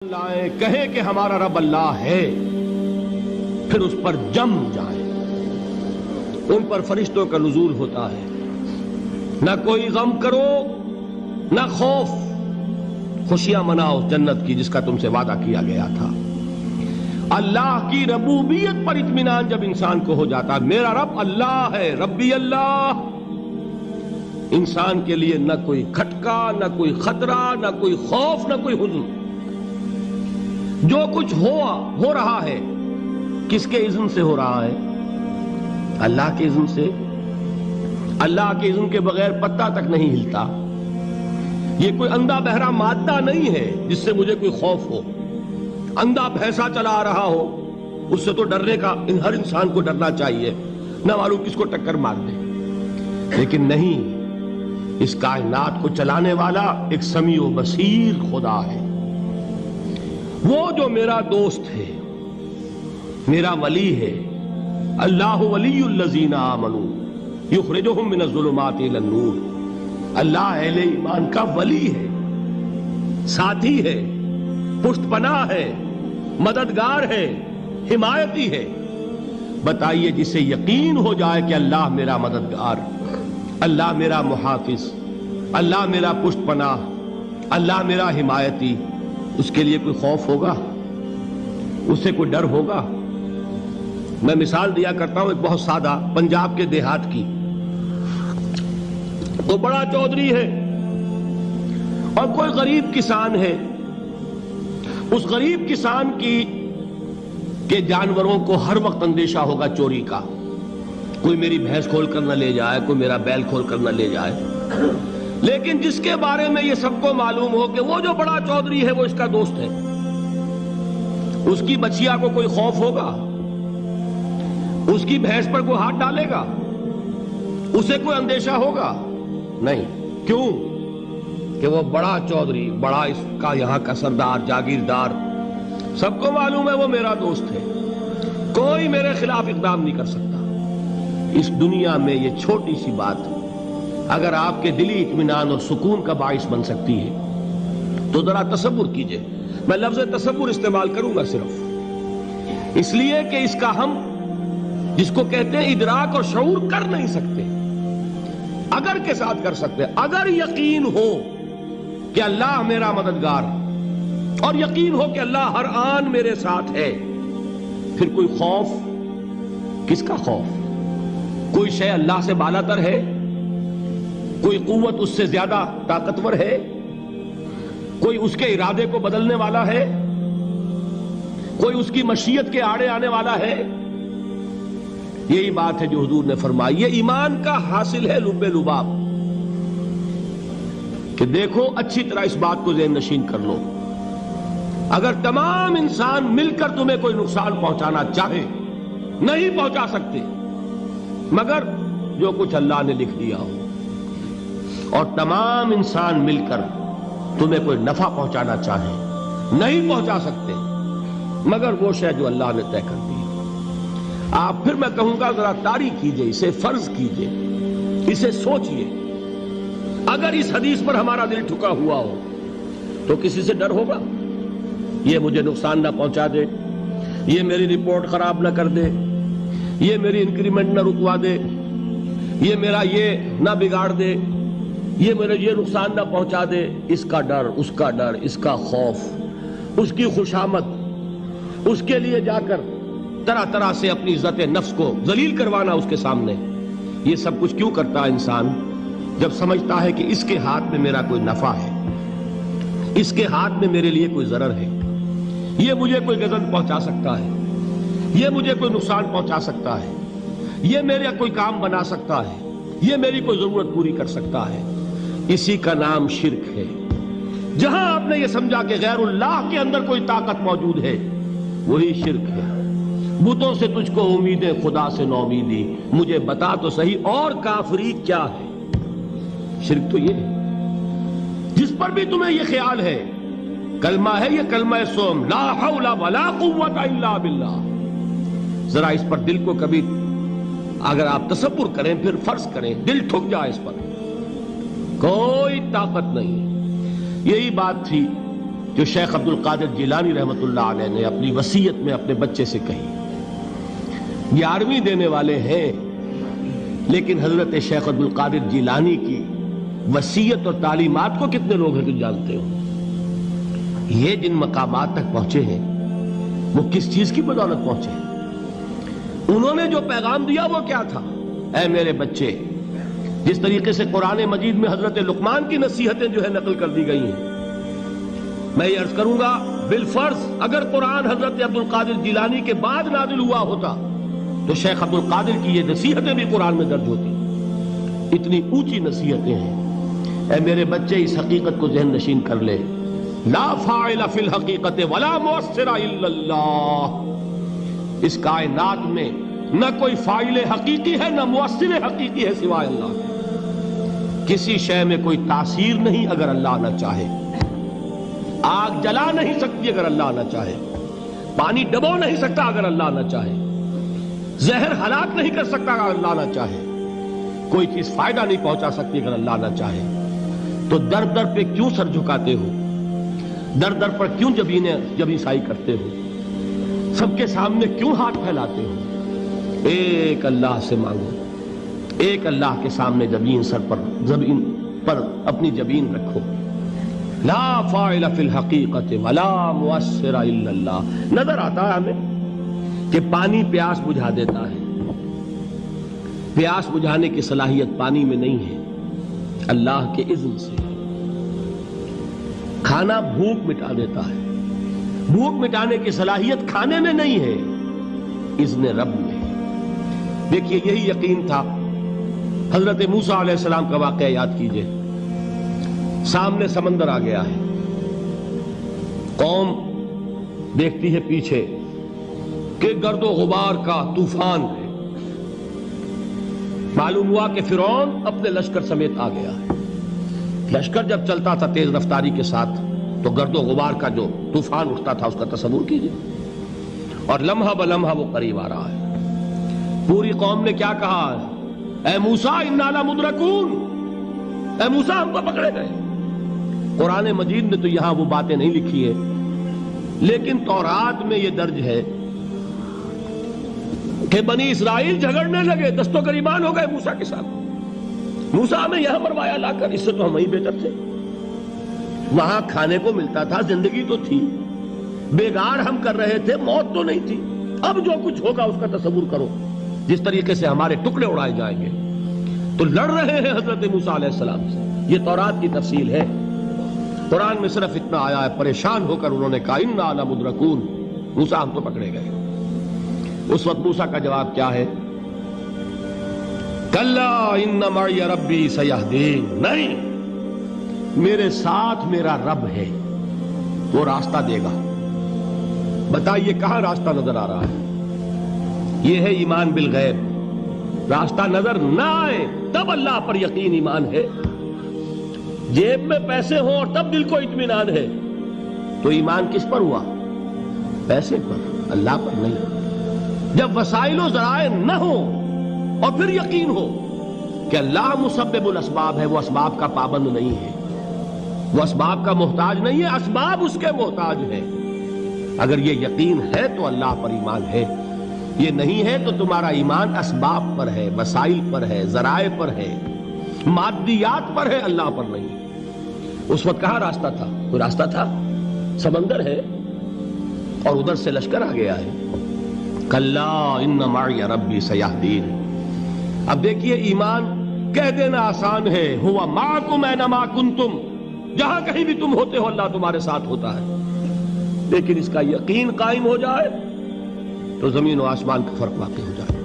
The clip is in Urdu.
لائیں کہیں کہ ہمارا رب اللہ ہے، پھر اس پر جم جائیں۔ ان پر فرشتوں کا نزول ہوتا ہے، نہ کوئی غم کرو نہ خوف، خوشیاں مناؤ جنت کی جس کا تم سے وعدہ کیا گیا تھا۔ اللہ کی ربوبیت پر اطمینان جب انسان کو ہو جاتا ہے، میرا رب اللہ ہے، ربی اللہ، انسان کے لیے نہ کوئی کھٹکا، نہ کوئی خطرہ، نہ کوئی خوف، نہ کوئی حزن۔ جو کچھ ہو رہا ہے کس کے اذن سے ہو رہا ہے؟ اللہ کے اذن سے۔ اللہ کے اذن کے بغیر پتا تک نہیں ہلتا۔ یہ کوئی اندھا بہرا مادہ نہیں ہے جس سے مجھے کوئی خوف ہو۔ اندھا بھینسا چلا آ رہا ہو اس سے تو ڈرنے کا ہر انسان کو ڈرنا چاہیے، نہ معلوم کس کو ٹکر مار دے۔ لیکن نہیں، اس کائنات کو چلانے والا ایک سمیع و بصیر خدا ہے، وہ جو میرا دوست ہے، میرا ولی ہے۔ اللہ ولی الذین آمنوا یخرجہم من الظلمات الی النور۔ اللہ اہل ایمان کا ولی ہے، ساتھی ہے، پشت پناہ ہے، مددگار ہے، حمایتی ہے۔ بتائیے جسے یقین ہو جائے کہ اللہ میرا مددگار، اللہ میرا محافظ، اللہ میرا پشت پناہ، اللہ میرا حمایتی، اس کے لیے کوئی خوف ہوگا؟ اس سے کوئی ڈر ہوگا؟ میں مثال دیا کرتا ہوں ایک بہت سادہ، پنجاب کے دیہات کی۔ وہ بڑا چودھری ہے اور کوئی غریب کسان ہے۔ اس غریب کسان کے جانوروں کو ہر وقت اندیشہ ہوگا چوری کا، کوئی میری بھینس کھول کر نہ لے جائے، کوئی میرا بیل کھول کر نہ لے جائے۔ لیکن جس کے بارے میں یہ سب کو معلوم ہو کہ وہ جو بڑا چودھری ہے وہ اس کا دوست ہے، اس کی بچیا کو کوئی خوف ہوگا؟ اس کی بھینس پر کوئی ہاتھ ڈالے گا؟ اسے کوئی اندیشہ ہوگا؟ نہیں۔ کیوں؟ کہ وہ بڑا چودھری، بڑا اس کا یہاں کا سردار، جاگیردار، سب کو معلوم ہے وہ میرا دوست ہے، کوئی میرے خلاف اقدام نہیں کر سکتا۔ اس دنیا میں یہ چھوٹی سی بات اگر آپ کے دلی اطمینان اور سکون کا باعث بن سکتی ہے تو ذرا تصور کیجئے۔ میں لفظ تصور استعمال کروں گا صرف اس لیے کہ اس کا ہم جس کو کہتے ہیں ادراک اور شعور کر نہیں سکتے، اگر کے ساتھ کر سکتے۔ اگر یقین ہو کہ اللہ میرا مددگار اور یقین ہو کہ اللہ ہر آن میرے ساتھ ہے، پھر کوئی خوف؟ کس کا خوف؟ کوئی شے اللہ سے بالا تر ہے؟ کوئی قوت اس سے زیادہ طاقتور ہے؟ کوئی اس کے ارادے کو بدلنے والا ہے؟ کوئی اس کی مشیت کے آڑے آنے والا ہے؟ یہی بات ہے جو حضور نے فرمائی۔ یہ ایمان کا حاصل ہے لب لباب، کہ دیکھو اچھی طرح اس بات کو ذہن نشین کر لو، اگر تمام انسان مل کر تمہیں کوئی نقصان پہنچانا چاہے نہیں پہنچا سکتے، مگر جو کچھ اللہ نے لکھ دیا ہو، اور تمام انسان مل کر تمہیں کوئی نفع پہنچانا چاہے نہیں پہنچا سکتے، مگر وہ شے جو اللہ نے طے کر دی۔ آپ پھر میں کہوں گا ذرا طاری کیجئے، اسے فرض کیجئے، اسے سوچئے۔ اگر اس حدیث پر ہمارا دل ٹھکا ہوا ہو تو کسی سے ڈر ہوگا؟ یہ مجھے نقصان نہ پہنچا دے، یہ میری رپورٹ خراب نہ کر دے، یہ میری انکریمنٹ نہ رکوا دے، یہ میرا یہ نہ بگاڑ دے، یہ میرے یہ نقصان نہ پہنچا دے۔ اس کا ڈر، اس کا ڈر، اس کا خوف، اس کی خوشامد، اس کے لیے جا کر طرح طرح سے اپنی عزت نفس کو ذلیل کروانا اس کے سامنے، یہ سب کچھ کیوں کرتا ہے انسان؟ جب سمجھتا ہے کہ اس کے ہاتھ میں میرا کوئی نفع ہے، اس کے ہاتھ میں میرے لیے کوئی ضرر ہے، یہ مجھے کوئی غضب پہنچا سکتا ہے، یہ مجھے کوئی نقصان پہنچا سکتا ہے، یہ میرا کوئی کام بنا سکتا ہے، یہ میری کوئی ضرورت پوری کر سکتا ہے، اسی کا نام شرک ہے۔ جہاں آپ نے یہ سمجھا کہ غیر اللہ کے اندر کوئی طاقت موجود ہے، وہی شرک ہے۔ بتوں سے تجھ کو امیدیں، خدا سے نومیدی، مجھے بتا تو صحیح اور کافری کیا ہے؟ شرک تو یہ ہے۔ جس پر بھی تمہیں یہ خیال ہے، کلمہ ہے یہ کلمہ سوم، لا حول ولا قوت الا باللہ، ذرا اس پر دل کو کبھی اگر آپ تصور کریں، پھر فرض کریں، دل ٹھک جائے اس پر، کوئی طاقت نہیں۔ یہی بات تھی جو شیخ عبد القادر جیلانی رحمۃ اللہ علیہ نے اپنی وصیت میں اپنے بچے سے کہی. 11ویں دینے والے ہیں، لیکن حضرت شیخ عبد القادر جیلانی کی وصیت اور تعلیمات کو کتنے لوگ ہیں تم جانتے ہو؟ یہ جن مقامات تک پہنچے ہیں وہ کس چیز کی بدولت پہنچے ہیں؟ انہوں نے جو پیغام دیا وہ کیا تھا؟ اے میرے بچے، جس طریقے سے قرآن مجید میں حضرت لقمان کی نصیحتیں جو ہے نقل کر دی گئی ہیں، میں یہ عرض کروں گا بالفرض اگر قرآن حضرت عبد القادر جیلانی کے بعد نازل ہوا ہوتا تو شیخ عبد القادر کی یہ نصیحتیں بھی قرآن میں درج ہوتی. اتنی اونچی نصیحتیں ہیں. اے میرے بچے، اس حقیقت کو ذہن نشین کر لے، لا فاعل فی الحقیقت ولا مؤثر الا اللہ. اس کائنات میں نہ کوئی فاعل حقیقی ہے نہ مؤثر حقیقی ہے سوائے اللہ. کسی شے میں کوئی تاثیر نہیں اگر اللہ نہ چاہے. آگ جلا نہیں سکتی اگر اللہ نہ چاہے. پانی ڈبو نہیں سکتا اگر اللہ نہ چاہے. زہر ہلاک نہیں کر سکتا اگر اللہ نہ چاہے. کوئی چیز فائدہ نہیں پہنچا سکتی اگر اللہ نہ چاہے. تو در در پہ کیوں سر جھکاتے ہو؟ در در پر کیوں جبیں سائی کرتے ہو؟ سب کے سامنے کیوں ہاتھ پھیلاتے ہو؟ ایک اللہ سے مانگو. ایک اللہ کے سامنے زمین پر اپنی جبین رکھو. لا فاعل فی الحقیقت ولا مؤثر الا اللہ. نظر آتا ہے ہمیں کہ پانی پیاس بجھا دیتا ہے. پیاس بجھانے کی صلاحیت پانی میں نہیں ہے، اللہ کے اذن سے. کھانا بھوک مٹا دیتا ہے. بھوک مٹانے کی صلاحیت کھانے میں نہیں ہے، اذن رب میں. دیکھیے یہی یقین تھا. حضرت موسیٰ علیہ السلام کا واقعہ یاد کیجئے. سامنے سمندر آ گیا ہے. قوم دیکھتی ہے پیچھے کہ گرد و غبار کا طوفان ہے. معلوم ہوا کہ فرعون اپنے لشکر سمیت آ گیا ہے. لشکر جب چلتا تھا تیز رفتاری کے ساتھ تو گرد و غبار کا جو طوفان اٹھتا تھا اس کا تصور کیجئے. اور لمحہ بلمحہ وہ قریب آ رہا ہے. پوری قوم نے کیا کہا؟ اے موسیٰ انا لمدرکون. اے موسیٰ ہم کو پکڑے گئے. قرآن مجید نے تو یہاں وہ باتیں نہیں لکھی ہے، لیکن تورات میں یہ درج ہے کہ بنی اسرائیل جھگڑنے لگے، دست و گریبان ہو گئے موسیٰ کے ساتھ. موسیٰ ہمیں یہاں مروایا لا کر، اس سے تو ہم ہی بہتر تھے. وہاں کھانے کو ملتا تھا، زندگی تو تھی. بیگار ہم کر رہے تھے، موت تو نہیں تھی. اب جو کچھ ہوگا اس کا تصور کرو، جس طریقے سے ہمارے ٹکڑے اڑائے جائیں گے. تو لڑ رہے ہیں حضرت موسیٰ علیہ السلام سے. یہ تورات کی تفصیل ہے. قرآن میں صرف اتنا آیا ہے، پریشان ہو کر انہوں نے کہا انا لمدرکون. موسیٰ ہم تو پکڑے گئے. اس وقت موسیٰ کا جواب کیا ہے؟ کلا ان معی ربی سیہدین. نہیں، میرے ساتھ میرا رب ہے، وہ راستہ دے گا. بتائیے کہاں راستہ نظر آ رہا ہے؟ یہ ہے ایمان بالغیب. راستہ نظر نہ آئے تب اللہ پر یقین ایمان ہے. جیب میں پیسے ہوں اور تب دل کو اطمینان ہے تو ایمان کس پر ہوا؟ پیسے پر، اللہ پر نہیں. جب وسائل و ذرائع نہ ہوں اور پھر یقین ہو کہ اللہ مسبب الاسباب ہے، وہ اسباب کا پابند نہیں ہے، وہ اسباب کا محتاج نہیں ہے، اسباب اس کے محتاج ہے. اگر یہ یقین ہے تو اللہ پر ایمان ہے. یہ نہیں ہے تو تمہارا ایمان اسباب پر ہے، وسائل پر ہے، ذرائع پر ہے، مادیات پر ہے، اللہ پر نہیں. اس وقت کہاں راستہ تھا؟ کوئی راستہ تھا؟ سمندر ہے اور ادھر سے لشکر آ گیا ہے. کلا ان معی ربی سیہدین. اب دیکھیے ایمان کہہ دینا آسان ہے، ہوا معکم اینما کنتم. جہاں کہیں بھی تم ہوتے ہو اللہ تمہارے ساتھ ہوتا ہے. لیکن اس کا یقین قائم ہو جائے تو زمین و آسمان کا فرق واقع ہو جائے.